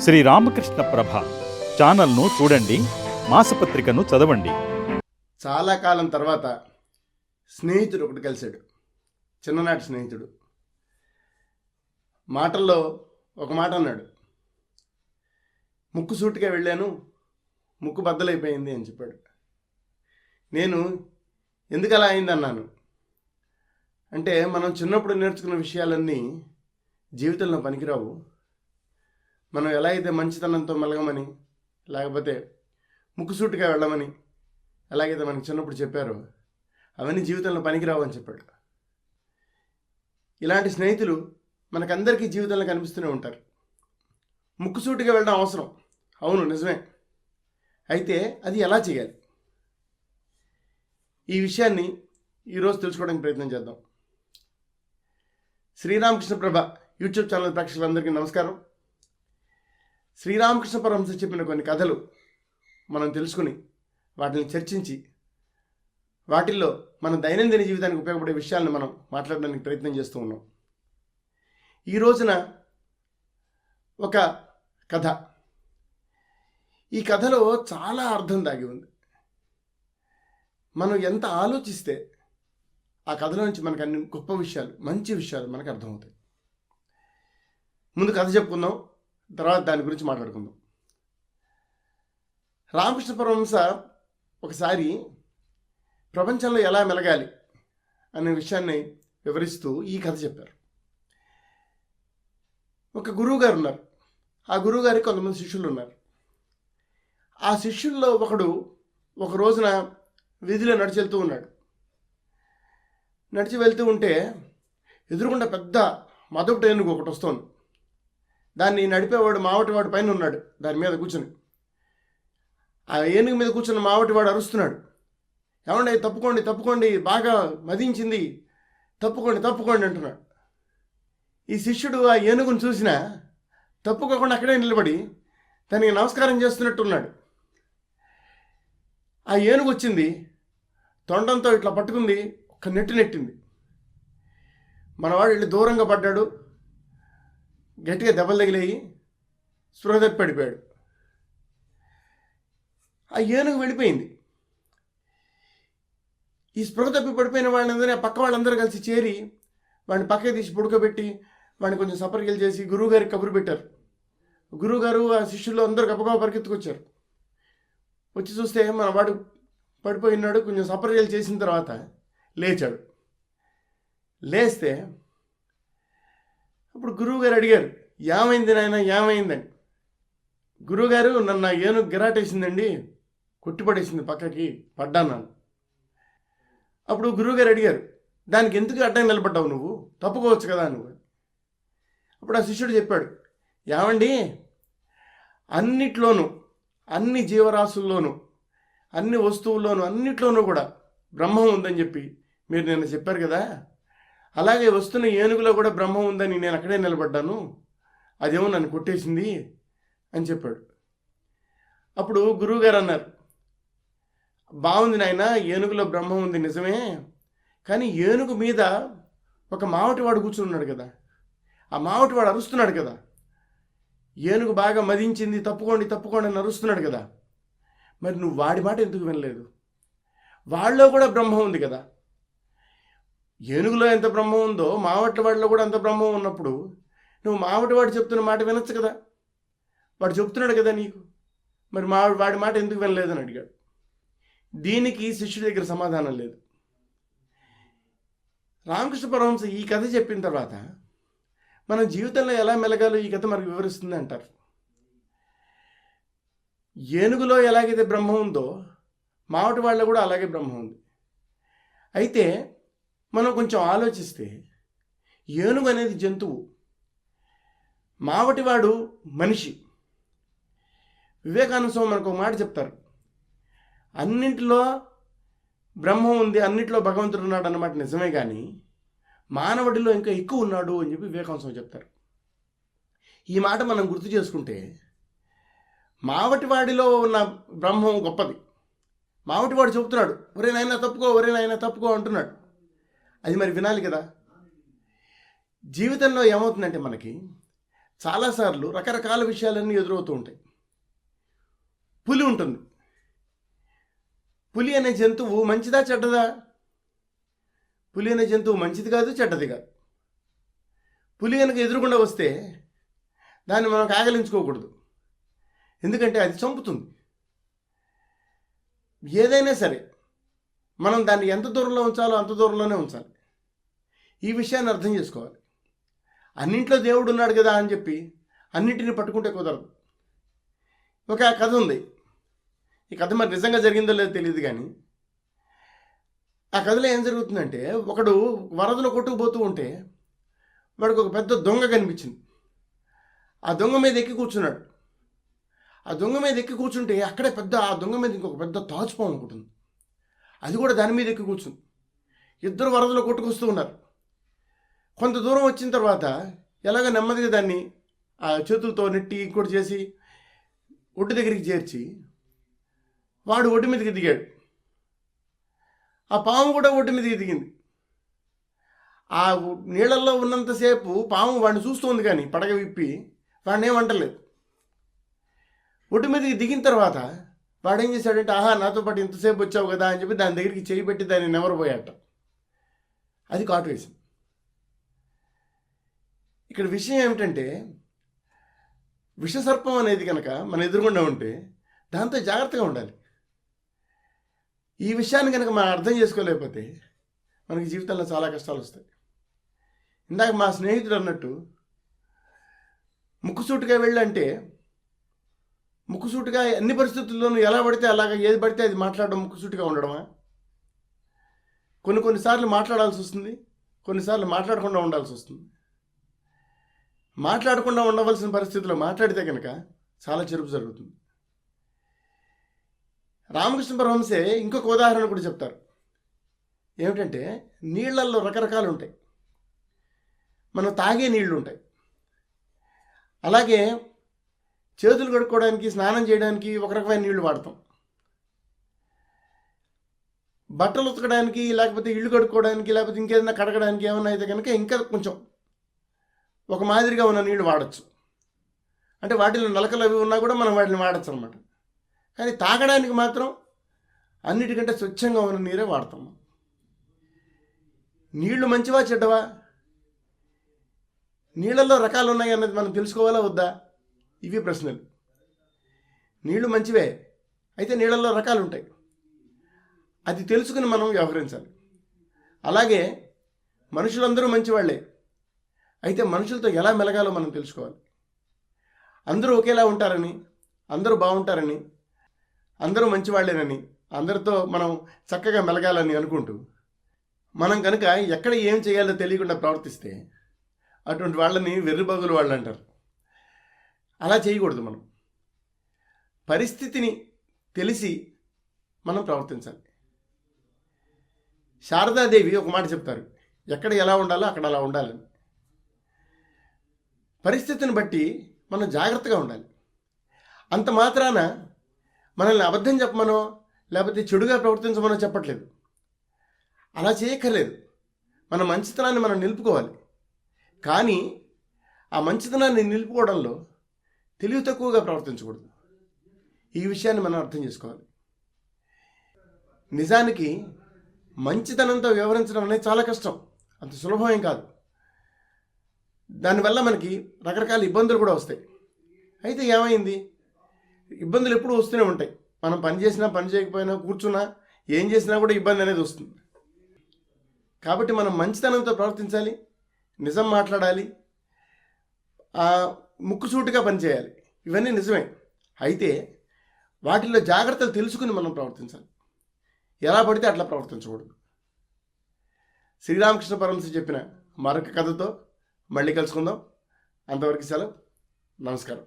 శ్రీ రామకృష్ణ ప్రభ ఛానల్ను చూడండి, మాసపత్రికను చదవండి. చాలా కాలం తర్వాత స్నేహితుడు ఒకటి కలిశాడు, చిన్ననాటి స్నేహితుడు. మాటల్లో ఒక మాట అన్నాడు, ముక్కు సూటిగా వెళ్ళాను, ముక్కు బద్దలైపోయింది అని చెప్పాడు. నేను ఎందుకు అలా అయిందన్నాను. అంటే మనం చిన్నప్పుడు నేర్చుకున్న విషయాలన్నీ జీవితంలో పనికిరావు. మనం ఎలా అయితే మంచితనంతో మెలగమని, లేకపోతే ముక్కుసూటిగా వెళ్ళమని ఎలాగైతే మనకి చిన్నప్పుడు చెప్పారో అవన్నీ జీవితంలో పనికిరావు అని చెప్పాడు. ఇలాంటి స్నేహితులు మనకందరికీ జీవితంలో కనిపిస్తూనే ఉంటారు. ముక్కుసూటిగా వెళ్ళడం అవసరం, అవును నిజమే. అయితే అది ఎలా చేయాలి, ఈ విషయాన్ని ఈరోజు తెలుసుకోవడానికి ప్రయత్నం చేద్దాం. శ్రీరామకృష్ణ ప్రభ యూట్యూబ్ ఛానల్ ప్రేక్షకులందరికీ నమస్కారం. శ్రీరామకృష్ణ పరమహంస చెప్పిన కొన్ని కథలు మనం తెలుసుకుని వాటిని చర్చించి వాటిల్లో మన దైనందిన జీవితానికి ఉపయోగపడే విషయాలను మనం మాట్లాడడానికి ప్రయత్నం చేస్తూ ఉన్నాం. ఈ రోజున ఒక కథ, ఈ కథలో చాలా అర్థం దాగి ఉంది. మనం ఎంత ఆలోచిస్తే ఆ కథలో నుంచి మనకు అన్ని గొప్ప విషయాలు, మంచి విషయాలు మనకు అర్థమవుతాయి. ముందు కథ చెప్పుకుందాం, తర్వాత దాని గురించి మాట్లాడుకుందాం. రామకృష్ణ పరమహంస ఒకసారి ప్రపంచంలో ఎలా మెలగాలి అనే విషయాన్ని వివరిస్తూ ఈ కథ చెప్పారు. ఒక గురువు గారు ఉన్నారు. ఆ గురువు గారికి కొంతమంది శిష్యులు ఉన్నారు. ఆ శిష్యుల్లో ఒకడు ఒక రోజున వీధిలో నడిచి వెళ్తూ ఉన్నాడు. నడిచి వెళ్తూ ఉంటే ఎదురుగుండా పెద్ద మదొకటి ఏనుగు ఒకటి వస్తోంది. దాన్ని నడిపేవాడు మావటివాడు పైన ఉన్నాడు, దాని మీద కూర్చుని. ఆ ఏనుగు మీద కూర్చున్న మావటివాడు అరుస్తున్నాడు, ఏమండి తప్పుకోండి తప్పుకోండి, బాగా మదించింది, తప్పుకోండి తప్పుకోండి అంటున్నాడు. ఈ శిష్యుడు ఆ ఏనుగును చూసినా తప్పుకోకుండా అక్కడే నిలబడి దానికి నమస్కారం చేస్తున్నట్టున్నాడు. ఆ ఏనుగు వచ్చింది, తొండంతో ఇట్లా పట్టుకుంది, ఒక్క నెట్టింది. మనవాడు వెళ్ళి దూరంగా పడ్డాడు, గట్టిగా దెబ్బలు తగిలేయి స్పృహ తప్పి పడిపోయాడు. ఆ ఏనుగు వెళ్ళిపోయింది. ఈ స్పృహ తప్పి పడిపోయిన వాళ్ళందరినీ ఆ పక్క వాళ్ళందరూ కలిసి చేరి వాడిని పక్కకి తీసి పుడకబెట్టి వాడిని కొంచెం సపరికలు చేసి గురువుగారికి కబురు పెట్టారు. గురువుగారు ఆ శిష్యులు అందరూ గబగబా పరిగెత్తుకొచ్చారు. వచ్చి చూస్తే మన వాడు పడిపోయినాడు. కొంచెం సపరికలు చేసిన తర్వాత లేచాడు. లేస్తే అప్పుడు గురువుగారు అడిగారు, ఏమైంది నాయన ఏమైందని. గురువుగారు, నన్ను ఏనుగు గిరాటేసిందండి, కొట్టిపడేసింది, పక్కకి పడ్డాను. అప్పుడు గురువుగారు అడిగారు, దానికి ఎందుకు అడ్డం నిలబడ్డావు, నువ్వు తప్పుకోవచ్చు కదా నువ్వు. అప్పుడు ఆ శిష్యుడు చెప్పాడు, ఏమండి అన్నిట్లోనూ, అన్ని జీవరాశుల్లోనూ, అన్ని వస్తువుల్లోనూ, అన్నిట్లోనూ కూడా బ్రహ్మం ఉందని చెప్పి మీరు నిన్న చెప్పారు కదా, అలాగే వస్తున్న ఏనుగులో కూడా బ్రహ్మం ఉందని నేను అక్కడే నిలబడ్డాను, అదేమో నన్ను కొట్టేసింది అని చెప్పాడు. అప్పుడు గురువుగారు అన్నారు, బాగుంది నాయన, ఏనుగులో బ్రహ్మం ఉంది నిజమే, కానీ ఏనుగు మీద ఒక మావటివాడు కూర్చున్నాడు కదా, ఆ మావటివాడు అరుస్తున్నాడు కదా, ఏనుగు బాగా మదించింది, తప్పుకోండి తప్పుకోండి అని అరుస్తున్నాడు కదా, మరి నువ్వు వాడి మాట ఎందుకు వినలేదు? వాళ్ళలో కూడా బ్రహ్మం ఉంది కదా. ఏనుగులో ఎంత బ్రహ్మం ఉందో మావటివాడిలో కూడా అంత బ్రహ్మం ఉన్నప్పుడు నువ్వు మావటివాడు చెప్తున్న మాట వినొచ్చు కదా, వాడు చెప్తున్నాడు కదా నీకు, మరి వాడి మాట ఎందుకు వినలేదని అడిగాడు. దీనికి శిష్యుడి దగ్గర సమాధానం లేదు. రామకృష్ణ పరమహంస ఈ కథ చెప్పిన తర్వాత మన జీవితంలో ఎలా మెలగాలో ఈ కథ మనకు వివరిస్తుంది అంటారు. ఏనుగులో ఎలాగైతే బ్రహ్మం ఉందో మావటి వాళ్ళలో కూడా అలాగే బ్రహ్మం ఉంది. అయితే మనం కొంచెం ఆలోచిస్తే ఏనుగు అనేది జంతువు, మావటివాడు మనిషి. వివేకానంద స్వామి మనకు ఒక మాట చెప్తారు, అన్నింటిలో బ్రహ్మం ఉంది, అన్నింటిలో భగవంతుడు ఉన్నాడు అన్నమాట నిజమే, కానీ మానవుడిలో ఇంకా ఎక్కువ ఉన్నాడు అని చెప్పి వివేకానంద స్వామి చెప్తారు. ఈ మాట మనం గుర్తు చేసుకుంటే మావటివాడిలో ఉన్న బ్రహ్మం గొప్పది. మావటివాడు చెబుతున్నాడు, ఒరే నాయన తప్పుకో, ఒరే నాయన తప్పుకో అంటున్నాడు, అది మరి వినాలి కదా. జీవితంలో ఏమవుతుందంటే మనకి చాలాసార్లు రకరకాల విషయాలన్నీ ఎదురవుతూ ఉంటాయి. పులి ఉంటుంది. పులి అనే జంతువు మంచిదా చెడ్డదా? పులి అనే జంతువు మంచిది కాదు, చెడ్డది కాదు. పులి కనుక ఎదురుకుండా వస్తే దాన్ని మనం కాగలించుకోకూడదు, ఎందుకంటే అది చంపుతుంది. ఏదైనా సరే మనం దాన్ని ఎంత దూరంలో ఉంచాలో అంత దూరంలోనే ఉంచాలి. ఈ విషయాన్ని అర్థం చేసుకోవాలి. అన్నింట్లో దేవుడు ఉన్నాడు కదా అని చెప్పి అన్నింటినీ పట్టుకుంటే కుదరదు. ఒక కథ ఉంది. ఈ కథ మరి నిజంగా జరిగిందో లేదో తెలియదు, కానీ ఆ కథలో ఏం జరుగుతుందంటే, ఒకడు వరదలో కొట్టుకుపోతూ ఉంటే వాడికి ఒక పెద్ద దొంగ కనిపించింది. ఆ దొంగ మీద ఎక్కి కూర్చున్నాడు. ఆ దొంగ మీద ఎక్కి కూర్చుంటే అక్కడే ఆ దొంగ మీద ఇంకొక పెద్ద తాచుపాము అనుకుంటుంది. అది కూడా దాని మీద ఎక్కి కూర్చుంది. ఇద్దరు వరదలో కొట్టుకొస్తూ ఉన్నారు. కొంత దూరం వచ్చిన తర్వాత ఎలాగ నెమ్మదిగా దాన్ని ఆ చేతులతో నెట్టి ఇంకోటి చేసి ఒడ్డు దగ్గరికి చేర్చి వాడు ఒడ్డు మీదకి దిగాడు. ఆ పాము కూడా ఒడ్డు మీదకి దిగింది. ఆ నీళ్ళల్లో ఉన్నంతసేపు పాము వాడిని చూస్తుంది, కానీ పడగ విప్పి వాడిని ఏమంటలేదు. ఒడ్డు మీదకి దిగిన తర్వాత వాడు ఏం చేశాడంటే, ఆహా నాతో పాటు ఇంతసేపు వచ్చావు కదా అని చెప్పి దాని దగ్గరికి చేయి పెట్టి దాన్ని నెమరపోయాట. అది కాటు వేసింది. ఇక్కడ విషయం ఏమిటంటే, విషసర్పం అనేది కనుక మన ఎదురుగుండా ఉంటే దాంతో జాగ్రత్తగా ఉండాలి. ఈ విషయాన్ని కనుక మనం అర్థం చేసుకోలేకపోతే మనకి జీవితంలో చాలా కష్టాలు వస్తాయి. ఇందాక మా స్నేహితుడు అన్నట్టు, ముక్కుసూటిగా వెళ్ళంటే ముక్కుసూటిగా అన్ని పరిస్థితుల్లోనూ ఎలా పడితే అలాగా ఏది పడితే అది మాట్లాడడం ముక్కుసూటిగా ఉండడమా? కొన్నిసార్లు మాట్లాడాల్సి వస్తుంది, కొన్నిసార్లు మాట్లాడకుండా ఉండాల్సి వస్తుంది. మాట్లాడకుండా ఉండవలసిన పరిస్థితుల్లో మాట్లాడితే కనుక చాలా చెరుపు జరుగుతుంది. రామకృష్ణ పరమహంసే ఇంకొక ఉదాహరణ కూడా చెప్తారు. ఏమిటంటే, నీళ్లల్లో రకరకాలు ఉంటాయి. మనం తాగే నీళ్లు ఉంటాయి, అలాగే చేతులు కడుక్కోవడానికి, స్నానం చేయడానికి ఒక రకమైన నీళ్లు వాడతాం. బట్టలు ఉతకడానికి, లేకపోతే ఇల్లు కడుక్కోవడానికి, లేకపోతే ఇంకేదైనా కడగడానికి ఏమన్నా అయితే కనుక ఇంకా కొంచెం ఒక మాదిరిగా ఉన్న నీళ్లు వాడచ్చు. అంటే వాటిలో నలకలు అవి ఉన్నా కూడా మనం వాటిని వాడచ్చు అనమాట. కానీ తాగడానికి మాత్రం అన్నిటికంటే స్వచ్ఛంగా ఉన్న నీరే వాడతాం. నీళ్లు మంచివా చెడ్డవా? నీళ్ళల్లో రకాలు ఉన్నాయి అన్నది మనం తెలుసుకోవాలా వద్దా? ఇవి ప్రశ్నలు. నీళ్లు మంచివే, అయితే నీళ్ళల్లో రకాలు ఉంటాయి. అది తెలుసుకుని మనం వ్యవహరించాలి. అలాగే మనుషులందరూ మంచివాళ్లే, అయితే మనుషులతో ఎలా మెలగాలో మనం తెలుసుకోవాలి. అందరూ ఒకేలా ఉంటారని, అందరూ బాగుంటారని, అందరూ మంచివాళ్లేనని, అందరితో మనం చక్కగా మెలగాలని అనుకుంటూ మనం కనుక ఎక్కడ ఏం చేయాలో తెలియకుండా ప్రవర్తిస్తే అటువంటి వాళ్ళని వెర్రిబగులు వాళ్ళు అంటారు. అలా చేయకూడదు. మనం పరిస్థితిని తెలిసి మనం ప్రవర్తించాలి. శారదాదేవి ఒక మాట చెప్తారు, ఎక్కడ ఎలా ఉండాలో అక్కడ అలా ఉండాలని. పరిస్థితిని బట్టి మనం జాగ్రత్తగా ఉండాలి. అంత మాత్రాన మనల్ని అబద్ధం చెప్పమనో లేకపోతే చెడుగా ప్రవర్తించమనో చెప్పట్లేదు. అలా చేయక్కర్లేదు. మన మంచితనాన్ని మనం నిలుపుకోవాలి. కానీ ఆ మంచితనాన్ని నిలుపుకోవడంలో తెలివి తక్కువగా ప్రవర్తించకూడదు. ఈ విషయాన్ని మనం అర్థం చేసుకోవాలి. నిజానికి మంచితనంతో వ్యవహరించడం అనేది చాలా కష్టం, అంత సులభమేం కాదు. దానివల్ల మనకి రకరకాల ఇబ్బందులు కూడా వస్తాయి. అయితే ఏమైంది, ఇబ్బందులు ఎప్పుడూ వస్తూనే ఉంటాయి. మనం పని చేసినా పని చేయకపోయినా, కూర్చున్నా, ఏం చేసినా కూడా ఇబ్బంది అనేది వస్తుంది. కాబట్టి మనం మంచితనంతో ప్రవర్తించాలి, నిజం మాట్లాడాలి, ముక్కుసూటిగా పనిచేయాలి. ఇవన్నీ నిజమే. అయితే వాటిల్లో జాగ్రత్తలు తెలుసుకుని మనం ప్రవర్తించాలి. ఎలా పడితే అట్లా ప్రవర్తించకూడదు. శ్రీరామకృష్ణ పరమహంస చెప్పిన మరొక కథతో మళ్ళీ కలుసుకుందాం. అంతవరకు సెలవు. నమస్కారం.